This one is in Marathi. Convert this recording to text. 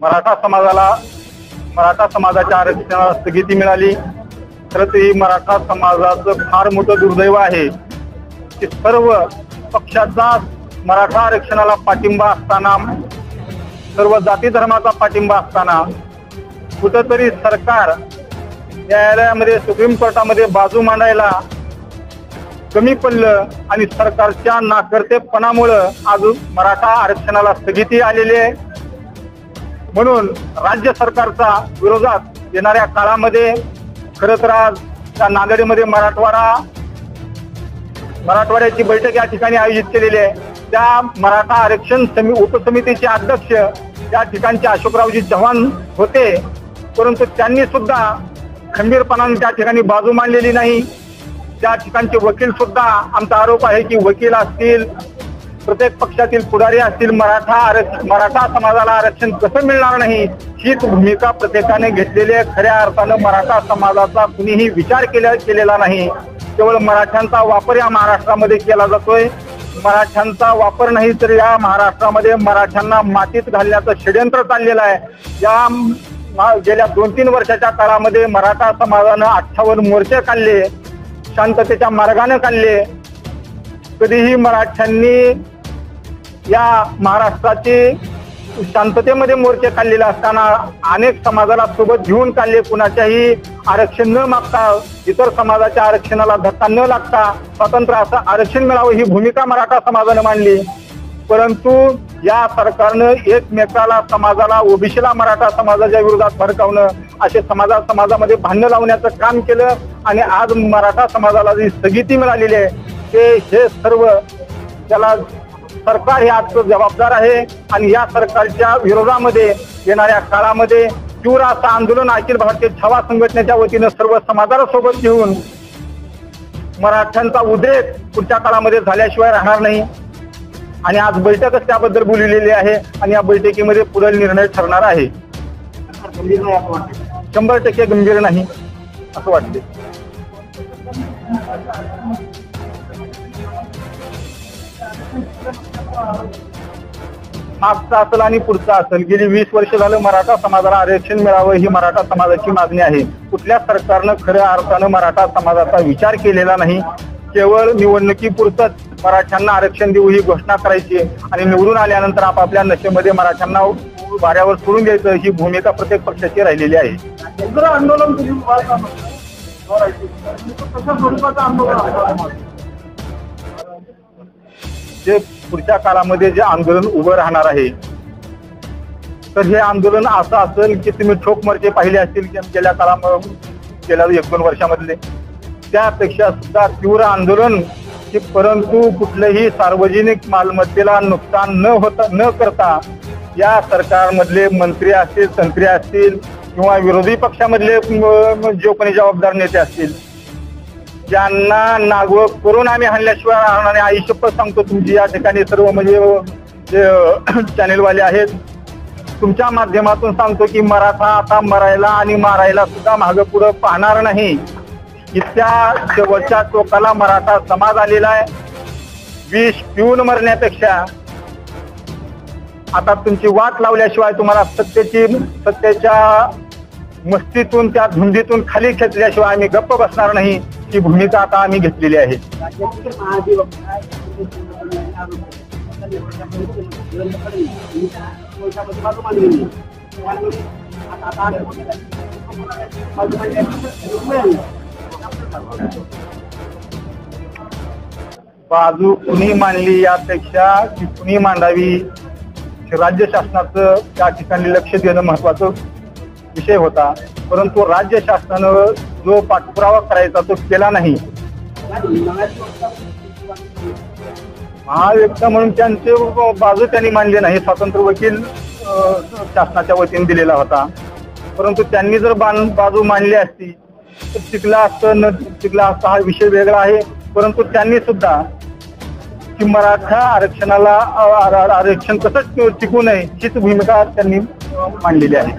मराठा समाजाच्या आरक्षणाला स्थगिती मिळाली। खरं तर ही मराठा समाजाचं फार मोठं दुर्दैव आहे की सर्व पक्षाचा मराठा आरक्षणाला पाठिंबा असताना, सर्व जाती धर्माचा पाठिंबा असताना कुठंतरी सरकार न्यायालयामध्ये, सुप्रीम कोर्टामध्ये बाजू मांडायला कमी पडलं आणि सरकारच्या नाकर्तेपणामुळं आज मराठा आरक्षणाला स्थगिती आलेली आहे। म्हणून राज्य सरकारचा विरोधात येणाऱ्या काळामध्ये खरं तर आज त्या नांदेडमध्ये मराठवाड्याची बैठक या ठिकाणी आयोजित केलेली आहे। त्या मराठा आरक्षण उपसमितीचे अध्यक्ष त्या ठिकाणचे अशोकरावजी चव्हाण होते, परंतु त्यांनी सुद्धा खंबीरपणाने त्या ठिकाणी बाजू मांडलेली नाही। त्या ठिकाणचे वकील सुद्धा, आमचा आरोप आहे की वकील असतील, प्रत्येक पक्षातील पुढारी असतील, मराठा समाजाला आरक्षण कसं मिळणार नाही हीच भूमिका प्रत्येकाने घेतलेली आहे। खऱ्या अर्थानं मराठा समाजाचा कुणीही विचार केलेला नाही। केवळ मराठ्यांचा वापर या महाराष्ट्रामध्ये केला जातोय। मराठ्यांचा वापर नाही तर या महाराष्ट्रामध्ये मराठ्यांना मातीत घालण्याचं षड्यंत्र चाललेलं आहे। या गेल्या 2-3 वर्षाच्या काळामध्ये मराठा समाजानं 58 मोर्चे काढले, शांततेच्या मार्गाने काढले। कधीही मराठ्यांनी या महाराष्ट्राची शांततेमध्ये मोर्चे काढलेले असताना अनेक समाजाला सोबत घेऊन काढले। कुणाच्याही आरक्षण न मागता, इतर समाजाच्या आरक्षणाला धक्का न लागता स्वतंत्र असं आरक्षण मिळावं ही भूमिका मराठा समाजाने मांडली। परंतु या सरकारनं एकमेकाला, समाजाला, ओबीसीला मराठा समाजाच्या विरोधात भडकावणं, असे समाजामध्ये भांडण लावण्याचं काम केलं आणि आज मराठा समाजाला जी स्थगिती मिळालेली आहे हे सर्व त्याला सरकार हे आजचं जबाबदार आहे। आणि या सरकारच्या विरोधामध्ये येणाऱ्या काळामध्ये तीव्र असं आंदोलन अखिल भारतीय छावा संघटनेच्या वतीनं सर्व समाजाला सोबत घेऊन मराठ्यांचा उद्रेक पुढच्या काळामध्ये झाल्याशिवाय राहणार नाही। आणि आज बैठकच त्याबद्दल बोललेली आहे आणि या बैठकीमध्ये पुढील निर्णय ठरणार आहे। 100% गंभीर नाही असं वाटते। मागचा असेल आणि पुढचा असेल, गेली 20 वर्ष झालं मराठा समाजाला आरक्षण मिळावं ही मराठा समाजाची मागणी आहे। कुठल्या सरकारनं खऱ्या अर्थानं मराठा समाजाचा विचार केलेला नाही। केवळ निवडणुकीपुरतच मराठ्यांना आरक्षण देऊ ही घोषणा करायची आणि निवडून आल्यानंतर आपापल्या नशेमध्ये मराठ्यांना वाऱ्यावर सोडून द्यायचं ही भूमिका प्रत्येक पक्षाची राहिलेली आहे। आंदोलन जे पुढच्या काळामध्ये जे आंदोलन उभं राहणार आहे तर हे आंदोलन असं असेल की तुम्ही ठोक मोर्चे पाहिले असतील की गेल्या 1-2 वर्षामधले, त्यापेक्षा सुद्धा तीव्र आंदोलन की परंतु कुठलंही सार्वजनिक मालमत्तेला नुकसान न करता या सरकारमधले मंत्री असतील, संत्री असतील किंवा विरोधी पक्षामधले जो कोणी जबाबदार नेते असतील, ज्यांना नागव करून आम्ही हल्ल्याशिवाय राहणार नाही। आई शपथ सांगतो तुमची या ठिकाणी सर्व म्हणजे जे चॅनेलवाले आहेत, तुमच्या माध्यमातून सांगतो की मराठा आता मरायला आणि मारायला सुद्धा मागं पुढं पाहणार नाही। इतक्या शेवटच्या टोकाला मराठा समाज आलेला आहे। विष पिऊन मरण्यापेक्षा आता तुमची वाट लावल्याशिवाय, तुम्हाला सत्तेच्या मस्तीतून, त्या धुंदीतून खाली खेचल्याशिवाय आम्ही गप्प बसणार नाही ही भूमिका आता आम्ही घेतलेली आहे। बाजू कुणी मांडली यापेक्षा ती कुणी मांडावी राज्य शासनाचं त्या ठिकाणी लक्ष देणं महत्वाचं विषय होता। परंतु राज्य शासनानं जो पाठपुरावा करायचा तो केला नाही। महाव्यक्ता म्हणून त्यांचे बाजू त्यांनी मांडली नाही। स्वतंत्र वकील शासनाच्या वतीने दिलेला होता, परंतु त्यांनी जर बाजू मांडली असती तर टिकला असतं न टिकला असता हा विषय वेगळा आहे। परंतु त्यांनी सुद्धा की मराठा आरक्षणाला आरक्षण कसं टिकू नये हीच भूमिका त्यांनी मांडलेली आहे।